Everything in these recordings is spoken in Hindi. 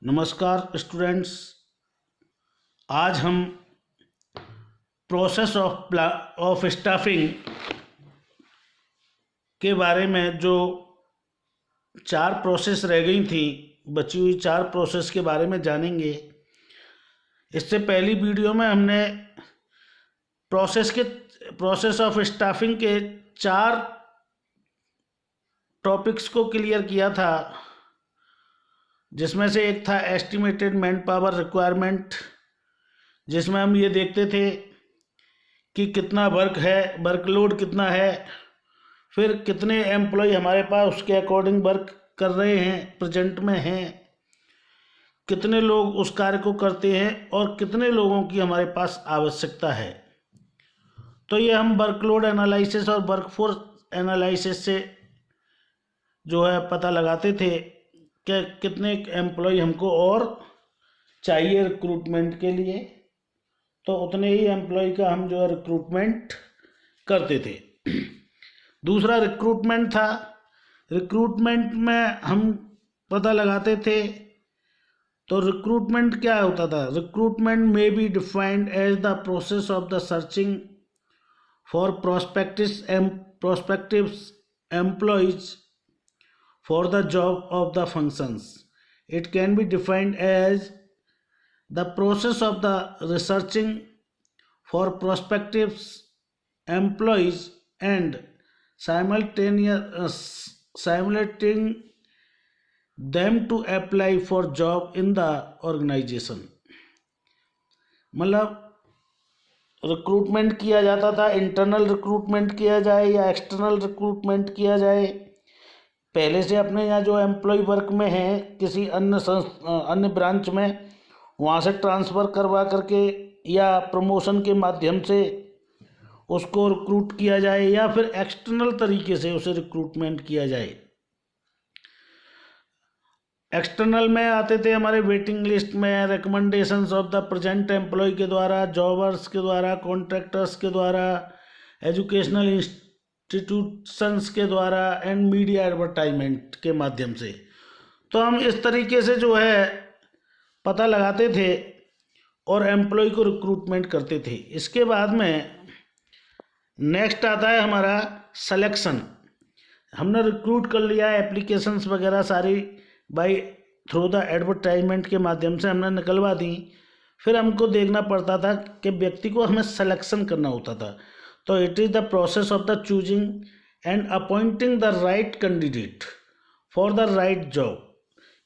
नमस्कार स्टूडेंट्स। आज हम प्रोसेस ऑफ स्टाफिंग के बारे में जो 4 प्रोसेस रह गई थी, बची हुई 4 प्रोसेस के बारे में जानेंगे। इससे पहली वीडियो में हमने प्रोसेस ऑफ स्टाफिंग के 4 टॉपिक्स को क्लियर किया था, जिसमें से एक था एस्टिमेटेड मैन पावर रिक्वायरमेंट, जिसमें हम ये देखते थे कि कितना वर्क है, वर्कलोड कितना है, फिर कितने एम्प्लॉय हमारे पास उसके अकॉर्डिंग वर्क कर रहे हैं, प्रेजेंट में हैं, कितने लोग उस कार्य को करते हैं और कितने लोगों की हमारे पास आवश्यकता है। तो ये हम वर्कलोड एनालिसिस और वर्कफोर्स एनालिसिस से जो है पता लगाते थे कि कितने एम्प्लॉय हमको और चाहिए रिक्रूटमेंट के लिए, तो उतने ही एम्प्लॉय का हम जो है रिक्रूटमेंट करते थे। दूसरा रिक्रूटमेंट था। रिक्रूटमेंट में हम पता लगाते थे, तो रिक्रूटमेंट क्या होता था? रिक्रूटमेंट में be defined as the process of the searching for prospective employees for the job of the functions. It can be defined as the process of the researching for prospective employees and simulating them to apply for job in the organization. मतलब रिक्रूटमेंट किया जाता था, इंटरनल रिक्रूटमेंट किया जाए या एक्सटर्नल रिक्रूटमेंट किया जाए। पहले से अपने यहाँ जो एम्प्लॉय वर्क में है किसी अन्य ब्रांच में, वहाँ से ट्रांसफ़र करवा करके या प्रमोशन के माध्यम से उसको रिक्रूट किया जाए, या फिर एक्सटर्नल तरीके से उसे रिक्रूटमेंट किया जाए। एक्सटर्नल में आते थे हमारे वेटिंग लिस्ट में, recommendations of the present employee के द्वारा, जॉबर्स के द्वारा, कॉन्ट्रैक्टर्स के द्वारा, एजुकेशनल इंस्टीट्यूशंस के द्वारा एंड मीडिया एडवर्टाइजमेंट के माध्यम से। तो हम इस तरीके से जो है पता लगाते थे और एम्प्लॉय को रिक्रूटमेंट करते थे। इसके बाद में नेक्स्ट आता है हमारा सिलेक्शन। हमने रिक्रूट कर लिया, एप्लीकेशंस वगैरह सारी बाई थ्रू द एडवर्टाइजमेंट के माध्यम से हमने निकलवा दी। फिर हमको देखना पड़ता था कि व्यक्ति को हमें सिलेक्शन करना होता था। तो it is the process of the choosing and appointing the right candidate for the right job.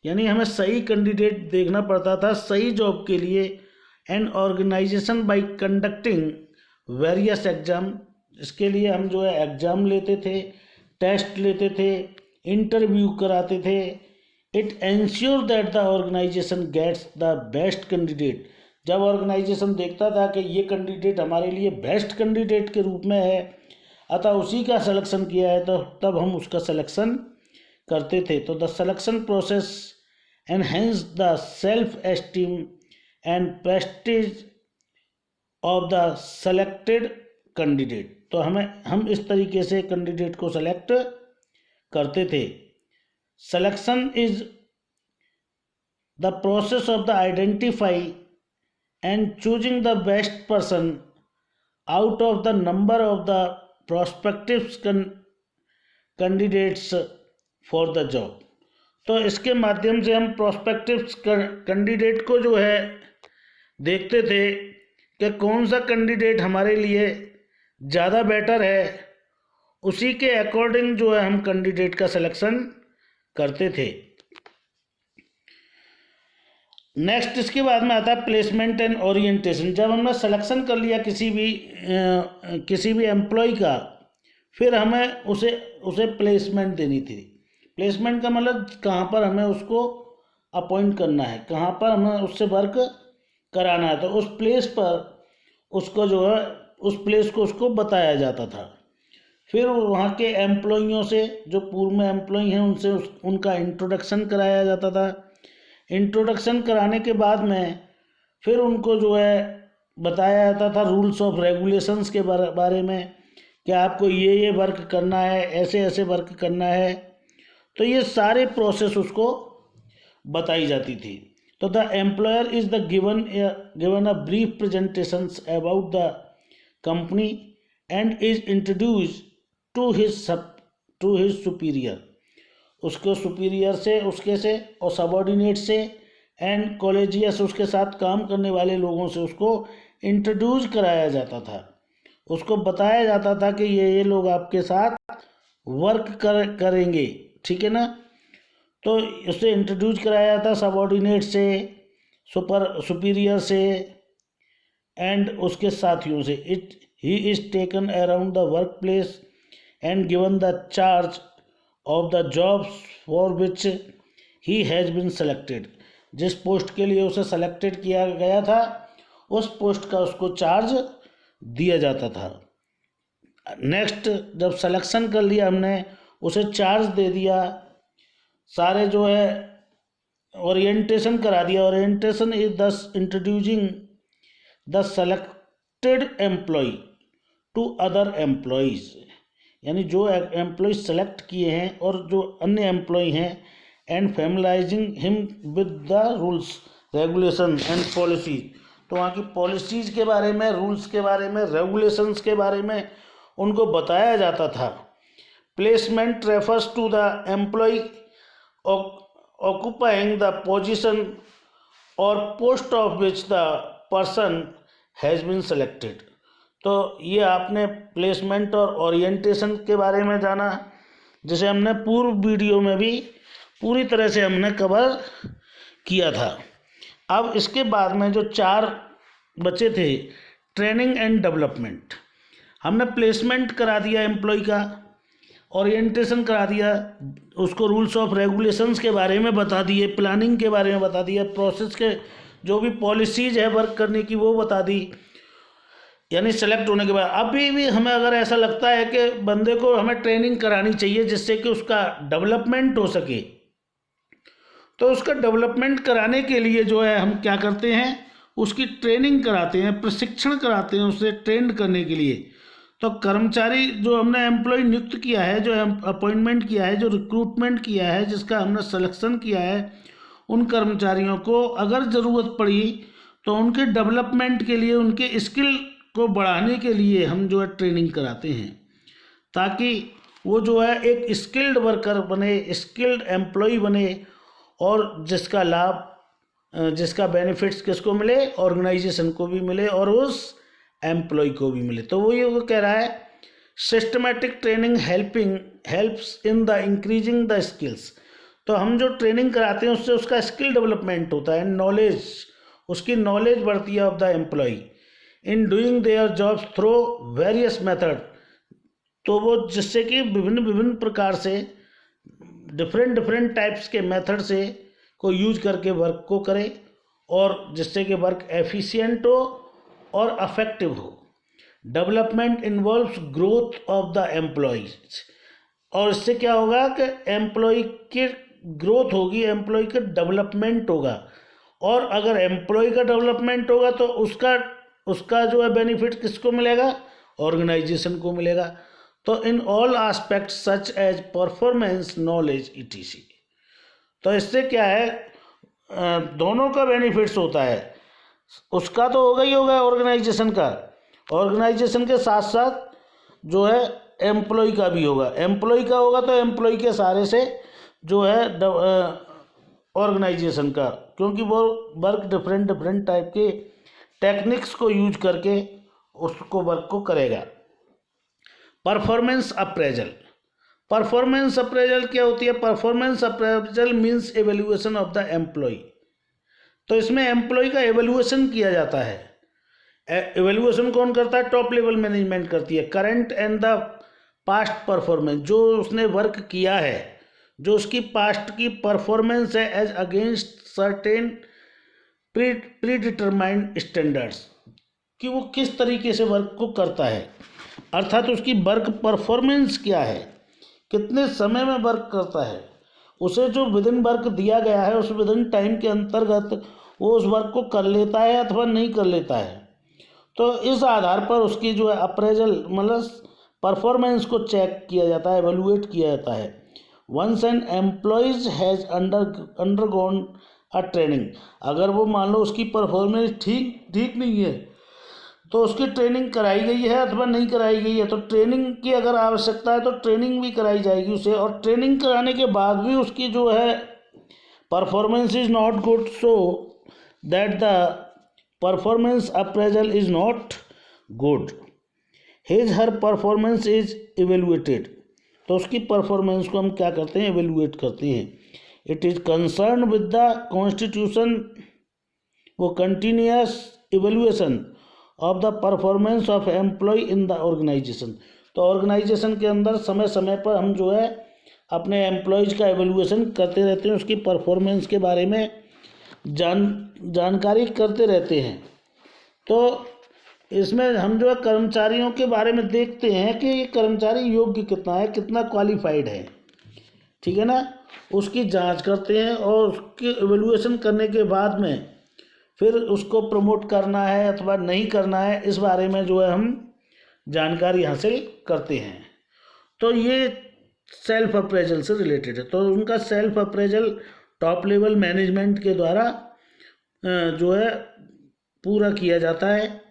यानी हमें सही कैंडिडेट देखना पड़ता था सही जॉब के लिए, and organisation by conducting various exam. इसके लिए हम जो है एग्ज़ाम लेते थे, टेस्ट लेते थे, इंटरव्यू कराते थे। It ensure that the organisation gets the best candidate. जब ऑर्गेनाइजेशन देखता था कि ये कैंडिडेट हमारे लिए बेस्ट कैंडिडेट के रूप में है, अतः उसी का सिलेक्शन किया है, तो तब हम उसका सिलेक्शन करते थे। तो the selection process enhance the self esteem and Prestige of the selected candidate. तो हम इस तरीके से कैंडिडेट को सेलेक्ट करते थे। Selection is the process of the identify and choosing the best person out of the number of the prospective candidates for the job। तो इसके माध्यम से हम प्रोस्पेक्टिव कैंडिडेट को जो है देखते थे कि कौन सा कैंडिडेट हमारे लिए ज़्यादा बेटर है, उसी के अकॉर्डिंग जो है हम कैंडिडेट का सिलेक्शन करते थे। नेक्स्ट इसके बाद में आता है प्लेसमेंट एंड ओरिएंटेशन। जब हमने सिलेक्शन कर लिया किसी भी एम्प्लॉय का, फिर हमें उसे प्लेसमेंट देनी थी। प्लेसमेंट का मतलब कहाँ पर हमें उसको अपॉइंट करना है, कहाँ पर हमें उससे वर्क कराना है, तो उस प्लेस पर उसको जो है उस प्लेस को उसको बताया जाता था। फिर वहाँ के एम्प्लॉइयों से, जो पूर्व में एम्प्लॉय हैं, उनसे उनका इंट्रोडक्शन कराया जाता था। इंट्रोडक्शन कराने के बाद में फिर उनको जो है बताया जाता था रूल्स ऑफ रेगुलेशंस के बारे में कि आपको ये वर्क करना है, ऐसे ऐसे वर्क करना है। तो ये सारे प्रोसेस उसको बताई जाती थी। तो the employer is the given a brief presentations about the company and is introduce to his superior, उसको सुपीरियर से, उसके से और सबॉर्डिनेट से एंड कॉलेजियस, उसके साथ काम करने वाले लोगों से उसको इंट्रोड्यूस कराया जाता था, उसको बताया जाता था कि ये लोग आपके साथ वर्क करेंगे, ठीक है ना। तो उसे इंट्रोड्यूस कराया जाता सबॉर्डिनेट से, सुपीरियर से एंड उसके साथियों से। He is taken around the work place and given the charge of the jobs for which he has been selected, जिस पोस्ट के लिए उसे सेलेक्टेड किया गया था उस पोस्ट का उसको चार्ज दिया जाता था। नेक्स्ट, जब सिलेक्शन कर लिया हमने, उसे चार्ज दे दिया, सारे जो है ओरिएंटेशन करा दिया। Orientation is this introducing the selected employee to other employees, यानी जो एम्प्लॉय सेलेक्ट किए हैं और जो अन्य एम्प्लॉय हैं, and familiarising him with the rules regulation and policies, तो वहाँ की पॉलिसीज़ के बारे में, रूल्स के बारे में, रेगुलेशंस के बारे में उनको बताया जाता था। Placement refers to the employ occupying the position और post of which the person has been selected. तो ये आपने प्लेसमेंट और ओरिएंटेशन के बारे में जाना, जिसे हमने पूर्व वीडियो में भी पूरी तरह से हमने कवर किया था। अब इसके बाद में जो 4 बचे थे, ट्रेनिंग एंड डेवलपमेंट, हमने प्लेसमेंट करा दिया एम्प्लॉय का, ओरिएंटेशन करा दिया, उसको रूल्स ऑफ रेगुलेशंस के बारे में बता दिए, प्लानिंग के बारे में बता दिया, प्रोसेस के जो भी पॉलिसीज है वर्क करने की वो बता दी, यानी सेलेक्ट होने के बाद। अभी भी हमें अगर ऐसा लगता है कि बंदे को हमें ट्रेनिंग करानी चाहिए जिससे कि उसका डेवलपमेंट हो सके, तो उसका डेवलपमेंट कराने के लिए जो है हम क्या करते हैं, उसकी ट्रेनिंग कराते हैं, प्रशिक्षण कराते हैं उसे ट्रेंड करने के लिए। तो कर्मचारी जो हमने एम्प्लॉय नियुक्त किया है, जो अपॉइंटमेंट किया है, जो रिक्रूटमेंट किया है, जिसका हमने सिलेक्शन किया है, उन कर्मचारियों को अगर ज़रूरत पड़ी तो उनके डेवलपमेंट के लिए, उनके स्किल को बढ़ाने के लिए हम जो है ट्रेनिंग कराते हैं, ताकि वो जो है एक स्किल्ड वर्कर बने, स्किल्ड एम्प्लॉय बने, और जिसका लाभ, जिसका बेनिफिट्स किसको मिले, ऑर्गेनाइजेशन को भी मिले और उस एम्प्लॉय को भी मिले। तो वो कह रहा है systematic training helps in the increasing the skills. तो हम जो ट्रेनिंग कराते हैं उससे उसका स्किल डेवलपमेंट होता है, नॉलेज, उसकी नॉलेज बढ़ती है of the employee in doing their jobs through various method. तो वो जिससे कि विभिन्न प्रकार से डिफरेंट टाइप्स के मेथड से को यूज करके वर्क को करे, और जिससे कि वर्क एफिशिएंट हो और अफेक्टिव हो। Development involves growth of the employees, और इससे क्या होगा कि एम्प्लॉय की ग्रोथ होगी, एम्प्लॉय का डेवलपमेंट होगा, और अगर एम्प्लॉय का डेवलपमेंट होगा तो उसका जो है बेनिफिट किसको मिलेगा, ऑर्गेनाइजेशन को मिलेगा। तो in all aspects such as performance, knowledge etc. तो इससे क्या है, दोनों का बेनिफिट्स होता है, उसका तो होगा ही होगा ऑर्गेनाइजेशन का, ऑर्गेनाइजेशन के साथ साथ जो है एम्प्लॉय का भी होगा। एम्प्लॉय का होगा तो एम्प्लॉय के सहारे से जो है ऑर्गेनाइजेशन का, क्योंकि वो वर्क डिफरेंट टाइप के टेक्निक्स को यूज करके उसको वर्क को करेगा। परफॉर्मेंस अप्रेजल, परफॉर्मेंस अप्रेजल क्या होती है? Performance appraisal means evaluation of the employee. तो इसमें एम्प्लॉय का एवेल्युएशन किया जाता है। एवेल्युएशन कौन करता है? टॉप लेवल मैनेजमेंट करती है। Current and the past performance, जो उसने वर्क किया है, जो उसकी पास्ट की परफॉर्मेंस है as against certain pre determined standards, कि वो किस तरीके से वर्क को करता है, अर्थात उसकी वर्क परफॉर्मेंस क्या है, कितने समय में वर्क करता है, उसे जो विदिन वर्क दिया गया है उस विदिन टाइम के अंतर्गत वो उस वर्क को कर लेता है अथवा नहीं कर लेता है। तो इस आधार पर उसकी जो है अप्रेजल मतलब परफॉर्मेंस को चेक किया जाता है, एवेलुएट किया जाता है। Once an employees has undergone a training. अगर वो मान लो उसकी परफॉर्मेंस ठीक नहीं है तो उसकी ट्रेनिंग कराई गई है अथवा नहीं कराई गई है, तो ट्रेनिंग की अगर आवश्यकता है तो ट्रेनिंग भी कराई जाएगी उसे, और ट्रेनिंग कराने के बाद भी उसकी जो है performance is not good, so that the performance appraisal is not good, his her performance is evaluated. तो उसकी परफॉर्मेंस को हम क्या करते हैं, इवेलुएट करते हैं। It is concern with the constitution, वो continuous evaluation of the performance of employ in the organisation. तो ऑर्गेनाइजेशन के अंदर समय समय पर हम जो है अपने एम्प्लॉयज़ का एवेल्यूएशन करते रहते हैं, उसकी परफॉर्मेंस के बारे में जानकारी करते रहते हैं। तो इसमें हम जो है कर्मचारियों के बारे में देखते हैं कि ये कर्मचारी योग्य कितना है, कितना क्वालिफाइड है, ठीक है ना, उसकी जांच करते हैं और उसकी एवेल्यूएशन करने के बाद में फिर उसको प्रमोट करना है अथवा नहीं करना है, इस बारे में जो है हम जानकारी हासिल करते हैं। तो ये सेल्फ अप्रेजल से रिलेटेड है। तो उनका self appraisal top level management के द्वारा जो है पूरा किया जाता है।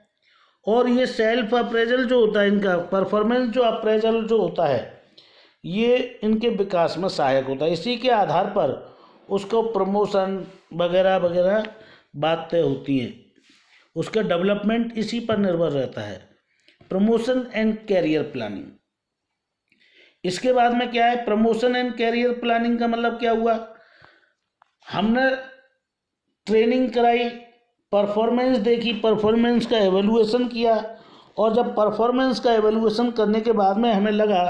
और ये सेल्फ अप्रेजल जो होता है, इनका परफॉर्मेंस जो अप्रेजल जो होता है, ये इनके विकास में सहायक होता है। इसी के आधार पर उसको प्रमोशन वगैरह वगैरह बातें होती हैं, उसका डेवलपमेंट इसी पर निर्भर रहता है। प्रमोशन एंड कैरियर प्लानिंग, इसके बाद में क्या है, प्रमोशन एंड कैरियर प्लानिंग का मतलब क्या हुआ, हमने ट्रेनिंग कराई, परफॉर्मेंस देखी, परफॉर्मेंस का एवेल्यूएशन किया, और जब परफॉर्मेंस का एवेल्यूएशन करने के बाद में हमें लगा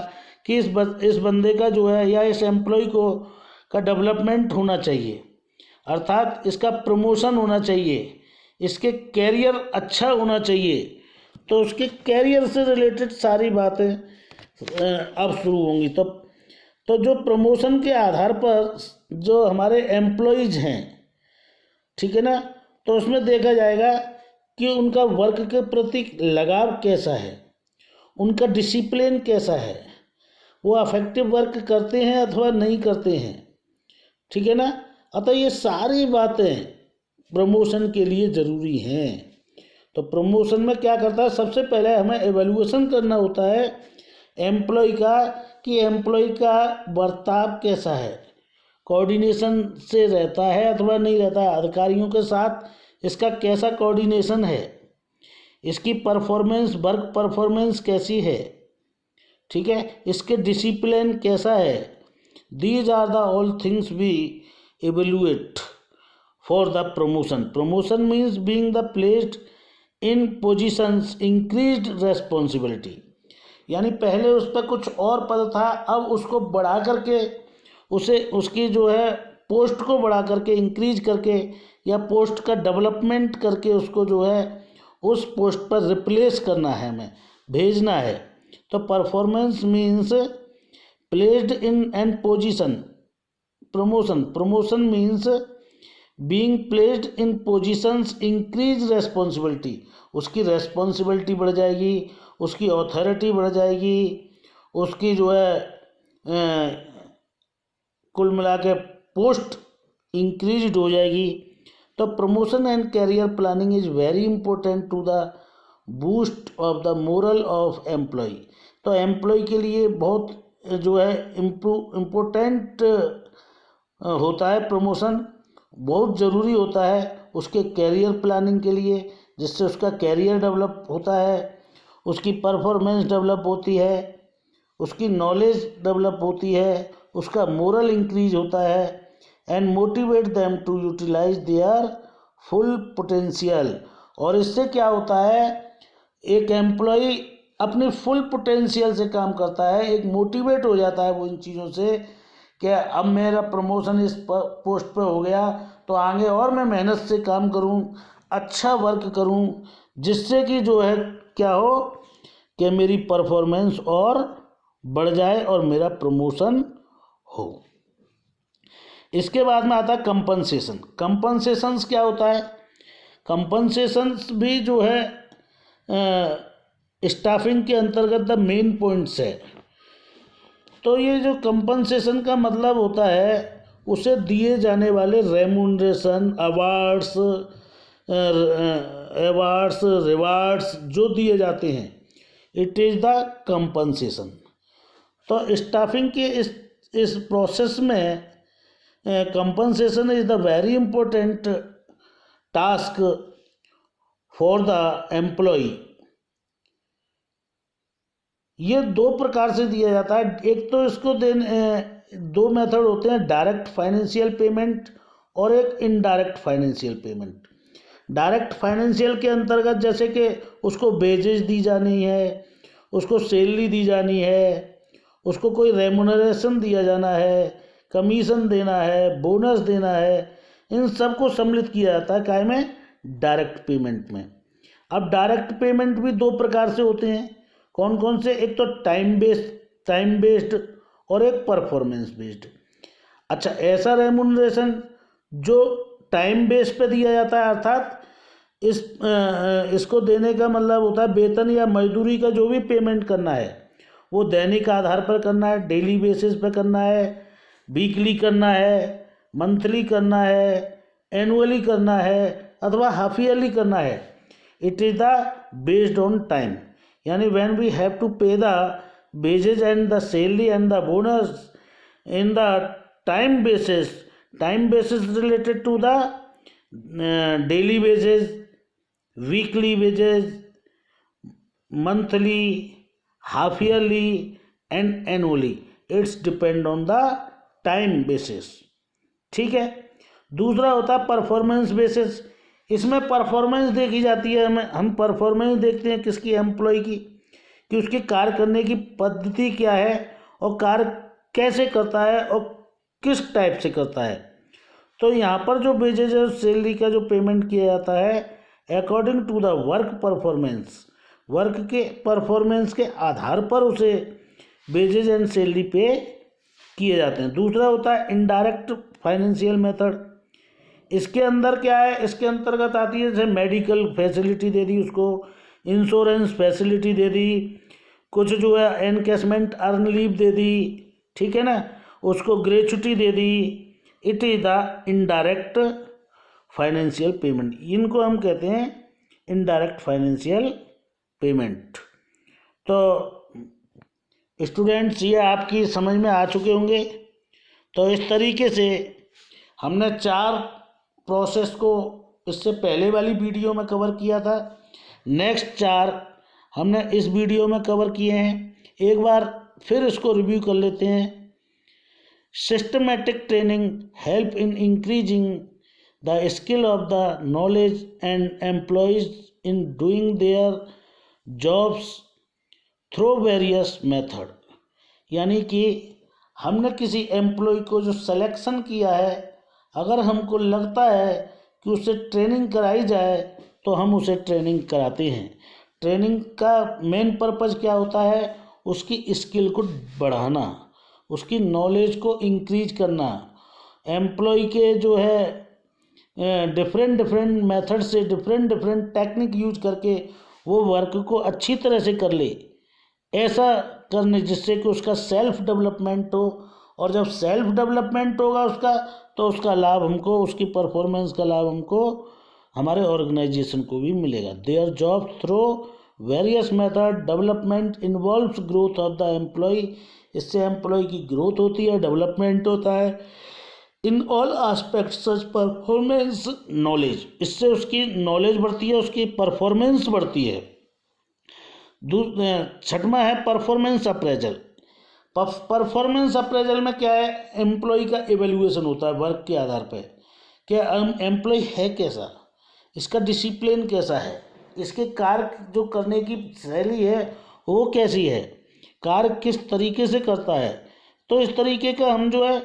कि इस बंदे का जो है या इस एम्प्लॉय को का डेवलपमेंट होना चाहिए, अर्थात इसका प्रमोशन होना चाहिए, इसके कैरियर अच्छा होना चाहिए, तो उसके कैरियर से रिलेटेड सारी बातें अब शुरू होंगी। तो जो प्रमोशन के आधार पर जो हमारे एम्प्लॉयज़ हैं, ठीक है ना, तो उसमें देखा जाएगा कि उनका वर्क के प्रति लगाव कैसा है, उनका डिसिप्लिन कैसा है, वो अफेक्टिव वर्क करते हैं अथवा नहीं करते हैं, ठीक है ना। अतः ये सारी बातें प्रमोशन के लिए ज़रूरी हैं। तो प्रमोशन में क्या करता है, सबसे पहले हमें एवेल्यूएशन करना होता है एम्प्लॉय का, कि एम्प्लॉय का बर्ताव कैसा है, कोऑर्डिनेशन से रहता है अथवा नहीं रहता है, अधिकारियों के साथ इसका कैसा कोऑर्डिनेशन है, इसकी परफॉर्मेंस वर्क परफॉर्मेंस कैसी है, ठीक है, इसके डिसिप्लिन कैसा है। These are the all things we evaluate for the promotion. Promotion means being the placed in positions increased responsibility, यानी पहले उस पर कुछ और पद था, अब उसको बढ़ा करके उसे उसकी जो है पोस्ट को बढ़ा करके इंक्रीज करके या पोस्ट का डेवलपमेंट करके उसको जो है उस पोस्ट पर रिप्लेस करना है, हमें भेजना है। तो performance means placed in an position. Promotion means being placed in positions increase responsibility, उसकी रेस्पॉन्सिबिलिटी बढ़ जाएगी, उसकी अथॉरिटी बढ़ जाएगी, उसकी जो है कुल मिला के पोस्ट इंक्रीज हो जाएगी। तो promotion and career planning is very important to the boost of the moral of employee. तो एम्प्लॉय के लिए बहुत जो है इम्पोर्टेंट होता है, प्रमोशन बहुत ज़रूरी होता है उसके कैरियर प्लानिंग के लिए, जिससे उसका कैरियर डेवलप होता है, उसकी परफॉर्मेंस डेवलप होती है, उसकी नॉलेज डेवलप होती है, उसका मोरल इंक्रीज होता है, and motivate them to utilise their full potential. और इससे क्या होता है, एक एम्प्लॉय अपने फुल पोटेंशियल से काम करता है, एक मोटिवेट हो जाता है वो इन चीज़ों से कि अब मेरा प्रमोशन इस पोस्ट पे हो गया तो आगे और मैं मेहनत से काम करूं, अच्छा वर्क करूं, जिससे कि जो है क्या हो कि मेरी परफॉर्मेंस और बढ़ जाए और मेरा प्रमोशन हो। इसके बाद में आता है कंपनसेशन। कंपनसेशंस क्या होता है, कंपनसेशंस भी जो है स्टाफिंग के अंतर्गत द मेन पॉइंट्स है। तो ये जो कंपनसेशन का मतलब होता है उसे दिए जाने वाले रेमुनरेशन, अवार्ड्स, रिवार्ड्स जो दिए जाते हैं, इट इज़ द कंपनसेशन। तो स्टाफिंग के इस प्रोसेस में compensation is the very important task for the employee. ये दो प्रकार से दिया जाता है। एक तो इसको दो मेथड होते हैं, डायरेक्ट फाइनेंशियल पेमेंट और एक indirect financial payment. Direct financial के अंतर्गत जैसे कि उसको वेजेज दी जानी है, उसको सैलरी दी जानी है, उसको कोई रेमुनरेशन दिया जाना है, कमीशन देना है, बोनस देना है, इन सब को सम्मिलित किया जाता है काय में, डायरेक्ट पेमेंट में। अब डायरेक्ट पेमेंट भी दो प्रकार से होते हैं। कौन कौन से? एक तो टाइम बेस्ड और एक परफॉर्मेंस बेस्ड। अच्छा, ऐसा रेमुनरेशन जो टाइम बेस पे दिया जाता है, अर्थात इसको देने का मतलब होता है वेतन या मजदूरी का जो भी पेमेंट करना है वो दैनिक आधार पर करना है, डेली बेसिस पे करना है, वीकली करना है, मंथली करना है, एनुअली करना है अथवा हाफ ईयरली करना है। It is the based on time, यानी व्हेन वी हैव टू पे the wages and the salary and the bonus in the time basis related to the daily wages, weekly wages, monthly, half yearly and annually. It's depend on the time basis। ठीक है। दूसरा होता है परफॉर्मेंस बेसिस। इसमें परफॉर्मेंस देखी जाती है, हम परफॉर्मेंस देखते हैं किसकी, एम्प्लॉय की, कि उसकी कार्य करने की पद्धति क्या है और कार्य कैसे करता है और किस टाइप से करता है। तो यहाँ पर जो वेजेज और सैलरी का जो पेमेंट किया जाता है according to the work performance, work के परफॉर्मेंस के आधार पर उसे वेजेज एंड सैलरी पे किए जाते हैं। दूसरा होता है इनडायरेक्ट फाइनेंशियल मेथड। इसके अंदर क्या है, इसके अंतर्गत आती है जैसे मेडिकल फैसिलिटी दे दी उसको, इंश्योरेंस फैसिलिटी दे दी, कुछ जो है एनकैशमेंट अर्न लीव दे दी, ठीक है ना, उसको gratuity they the. It is the indirect financial payment, इनको हम कहते हैं इनडायरेक्ट फाइनेंशियल पेमेंट। तो स्टूडेंट्स ये आपकी समझ में आ चुके होंगे। तो इस तरीके से हमने 4 प्रोसेस को इससे पहले वाली वीडियो में कवर किया था। नेक्स्ट 4 हमने इस वीडियो में कवर किए हैं। एक बार फिर इसको रिव्यू कर लेते हैं। Systematic training help in increasing the skill of the knowledge and employees in doing their jobs through various method. यानी कि हमने किसी एम्प्लॉय को जो सिलेक्शन किया है, अगर हमको लगता है कि उसे ट्रेनिंग कराई जाए तो हम उसे ट्रेनिंग कराते हैं। ट्रेनिंग का मेन पर्पज़ क्या होता है, उसकी स्किल को बढ़ाना, उसकी नॉलेज को इंक्रीज करना, एम्प्लॉय के जो है डिफरेंट मेथड से डिफरेंट टेक्निक यूज करके वो वर्क को अच्छी तरह से कर ले, ऐसा करने जिससे कि उसका सेल्फ डेवलपमेंट हो। और जब सेल्फ डेवलपमेंट होगा उसका, तो उसका लाभ हमको, उसकी परफॉर्मेंस का लाभ हमको, हमारे ऑर्गेनाइजेशन को भी मिलेगा। Their job through various method development involves growth of the employee. इससे एम्प्लॉय की ग्रोथ होती है, डेवलपमेंट होता है in all aspect such performance knowledge. इससे उसकी नॉलेज बढ़ती है, उसकी परफॉर्मेंस बढ़ती है। 6वां है परफॉर्मेंस अप्रेजल। परफॉर्मेंस अप्रेजल में क्या है, एम्प्लॉय का एवेल्युएशन होता है वर्क के आधार पर, क्या एम्प्लॉय है कैसा, इसका डिसिप्लिन कैसा है, इसके कार्य जो करने की शैली है वो कैसी है, कार्य किस तरीके से करता है। तो इस तरीके का हम जो है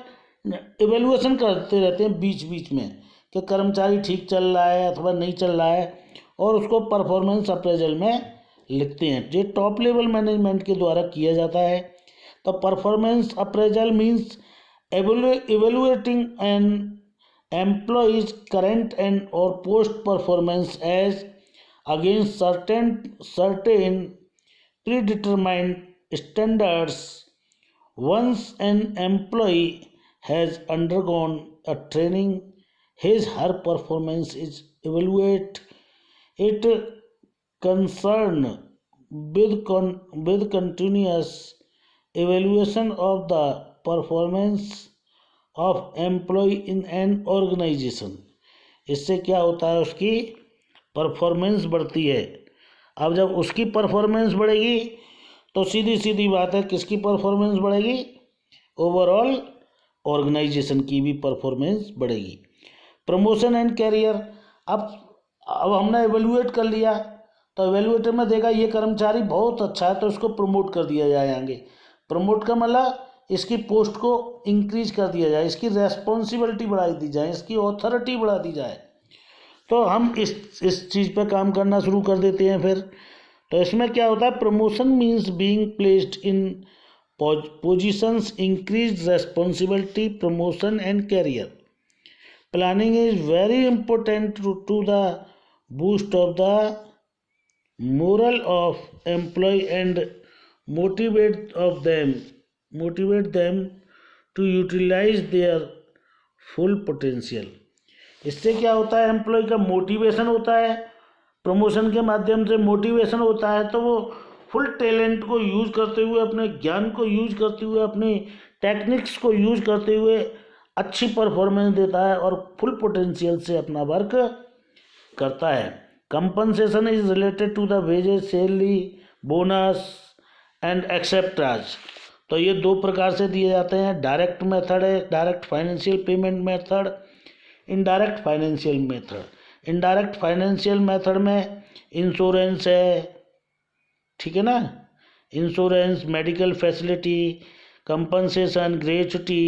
एवेल्युएशन करते रहते हैं बीच बीच में कि कर्मचारी ठीक चल रहा है अथवा नहीं चल रहा है, और उसको परफॉर्मेंस अप्रेजल में लिखते हैं। ये टॉप लेवल मैनेजमेंट के द्वारा किया जाता है। तो performance appraisal means evaluating an employee's current and or post performance as against certain predetermined standards. Once an employee has undergone a training, his her performance is evaluate it concern with continuous evaluation of the performance of employee in an organization। इससे क्या होता है, उसकी परफॉर्मेंस बढ़ती है। अब जब उसकी परफॉर्मेंस बढ़ेगी तो सीधी सीधी बात है किसकी परफॉर्मेंस बढ़ेगी, ओवरऑल ऑर्गेनाइजेशन की भी परफॉर्मेंस बढ़ेगी। प्रमोशन एंड कैरियर, अब हमने एवेल्युएट कर लिया तो एवेल्युएटर में देखा ये कर्मचारी बहुत अच्छा है तो इसको प्रमोट कर दिया जाए आगे। प्रमोट का मतलब इसकी पोस्ट को इंक्रीज कर दिया जाए, इसकी रेस्पॉन्सिबिलिटी बढ़ा दी जाए, इसकी ऑथोरिटी बढ़ा दी जाए। तो हम इस चीज़ पे काम करना शुरू कर देते हैं फिर। तो इसमें क्या होता है, promotion means being placed in positions, increase responsibility, promotion and career planning is very important to the boost of the moral of employee and motivate them to utilize their full potential। इससे क्या होता है, एम्प्लॉय का मोटिवेशन होता है, प्रमोशन के माध्यम से मोटिवेशन होता है तो वो फुल टैलेंट को यूज़ करते हुए, अपने ज्ञान को यूज़ करते हुए, अपनी टेक्निक्स को यूज़ करते हुए अच्छी परफॉर्मेंस देता है और फुल पोटेंशियल से अपना वर्क करता है। Compensation is related to the wages, salary, bonus and एक्सेप्टाज। तो ये दो प्रकार से दिए जाते हैं, डायरेक्ट मेथड है, direct financial payment method, indirect financial method. Indirect financial method में इंश्योरेंस है, ठीक है ना, insurance, medical facility, compensation, gratuity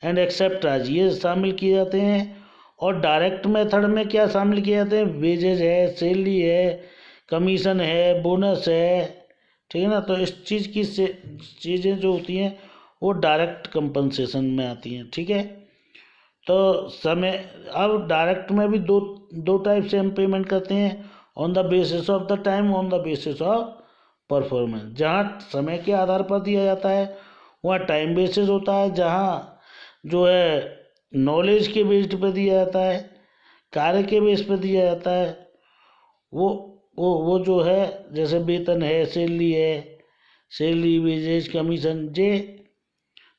and एक्सेप्टाज ये शामिल किए जाते हैं। और डायरेक्ट मेथड में क्या शामिल किए जाते हैं, वेजेज है, सैलरी है, कमीशन है, बोनस है, ठीक है ना। तो इस चीज़ की चीज़ें जो होती हैं वो डायरेक्ट कंपनसेशन में आती हैं, ठीक है। तो समय, अब डायरेक्ट में भी दो टाइप से हम पेमेंट करते हैं, on the basis of the time, on the basis of performance. जहाँ समय के आधार पर दिया जाता है वहाँ टाइम बेसिस होता है, जहाँ जो है नॉलेज के बेस्ड पे दिया जाता है, कार्य के बेस पे दिया जाता है, वो जो है जैसे वेतन है, सैलरी, वेजेज, कमीशन, जे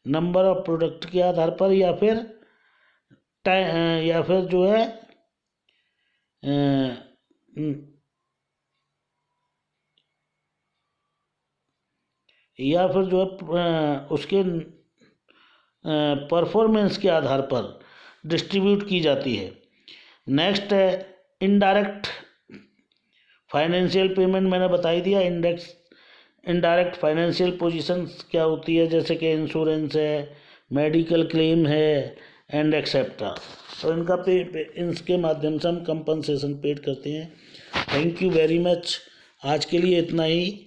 नंबर ऑफ प्रोडक्ट के आधार पर या फिर जो है या फिर जो है उसके परफॉर्मेंस के आधार पर डिस्ट्रीब्यूट की जाती है। नेक्स्ट है इनडायरेक्ट फाइनेंशियल पेमेंट, मैंने बता ही दिया। इनडायरेक्ट फाइनेंशियल पोजीशंस क्या होती है, जैसे कि इंश्योरेंस है, मेडिकल क्लेम है एंड एक्सेप्ट्रा। तो इनके माध्यम से हम कंपनसेशन पेड करते हैं। Thank you very much. आज के लिए इतना ही।